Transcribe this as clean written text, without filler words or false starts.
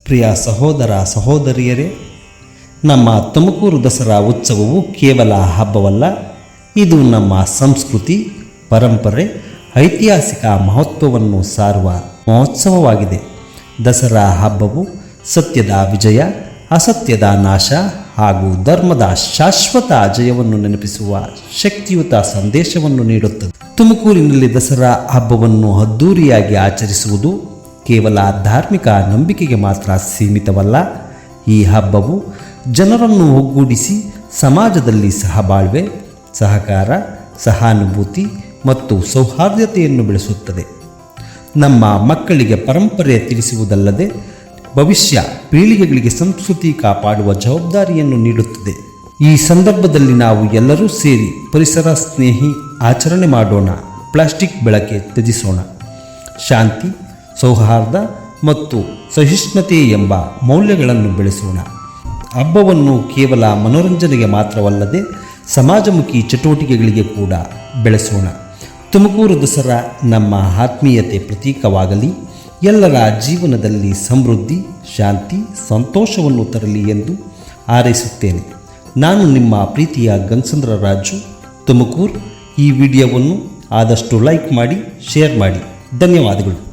ಪ್ರಿಯ ಸಹೋದರ ಸಹೋದರಿಯರೇ, ನಮ್ಮ ತುಮಕೂರು ದಸರಾ ಉತ್ಸವವು ಕೇವಲ ಹಬ್ಬವಲ್ಲ, ಇದು ನಮ್ಮ ಸಂಸ್ಕೃತಿ, ಪರಂಪರೆ, ಐತಿಹಾಸಿಕ ಮಹತ್ವವನ್ನು ಸಾರುವ ಮಹೋತ್ಸವವಾಗಿದೆ. ದಸರಾ ಹಬ್ಬವು ಸತ್ಯದ ವಿಜಯ, ಅಸತ್ಯದ ನಾಶ ಹಾಗೂ ಧರ್ಮದ ಶಾಶ್ವತ ಜಯವನ್ನು ನೆನಪಿಸುವ ಶಕ್ತಿಯುತ ಸಂದೇಶವನ್ನು ನೀಡುತ್ತದೆ. ತುಮಕೂರಿನಲ್ಲಿ ದಸರಾ ಹಬ್ಬವನ್ನು ಅದ್ದೂರಿಯಾಗಿ ಆಚರಿಸುವುದು ಕೇವಲ ಧಾರ್ಮಿಕ ನಂಬಿಕೆಗೆ ಮಾತ್ರ ಸೀಮಿತವಲ್ಲ. ಈ ಹಬ್ಬವು ಜನರನ್ನು ಒಗ್ಗೂಡಿಸಿ ಸಮಾಜದಲ್ಲಿ ಸಹಬಾಳ್ವೆ, ಸಹಕಾರ, ಸಹಾನುಭೂತಿ ಮತ್ತು ಸೌಹಾರ್ದತೆಯನ್ನು ಬೆಳೆಸುತ್ತದೆ. ನಮ್ಮ ಮಕ್ಕಳಿಗೆ ಪರಂಪರೆ ತಿಳಿಸುವುದಲ್ಲದೆ ಭವಿಷ್ಯ ಪೀಳಿಗೆಗಳಿಗೆ ಸಂಸ್ಕೃತಿ ಕಾಪಾಡುವ ಜವಾಬ್ದಾರಿಯನ್ನು ನೀಡುತ್ತದೆ. ಈ ಸಂದರ್ಭದಲ್ಲಿ ನಾವು ಎಲ್ಲರೂ ಸೇರಿ ಪರಿಸರ ಸ್ನೇಹಿ ಆಚರಣೆ ಮಾಡೋಣ, ಪ್ಲಾಸ್ಟಿಕ್ ಬಳಕೆ ತ್ಯಜಿಸೋಣ, ಶಾಂತಿ, ಸೌಹಾರ್ದ ಮತ್ತು ಸಹಿಷ್ಣುತೆ ಎಂಬ ಮೌಲ್ಯಗಳನ್ನು ಬೆಳೆಸೋಣ. ಹಬ್ಬವನ್ನು ಕೇವಲ ಮನೋರಂಜನೆಗೆ ಮಾತ್ರವಲ್ಲದೆ ಸಮಾಜಮುಖಿ ಚಟುವಟಿಕೆಗಳಿಗೆ ಕೂಡ ಬೆಳೆಸೋಣ. ತುಮಕೂರು ದಸರಾ ನಮ್ಮ ಆತ್ಮೀಯತೆ ಪ್ರತೀಕವಾಗಲಿ, ಎಲ್ಲರ ಜೀವನದಲ್ಲಿ ಸಮೃದ್ಧಿ, ಶಾಂತಿ, ಸಂತೋಷವನ್ನು ತರಲಿ ಎಂದು ಹಾರೈಸುತ್ತೇನೆ. ನಾನು ನಿಮ್ಮ ಪ್ರೀತಿಯ ಗಂಗಸಂದ್ರ ರಾಜು, ತುಮಕೂರು. ಈ ವಿಡಿಯೋವನ್ನು ಆದಷ್ಟು ಲೈಕ್ ಮಾಡಿ, ಶೇರ್ ಮಾಡಿ. ಧನ್ಯವಾದಗಳು.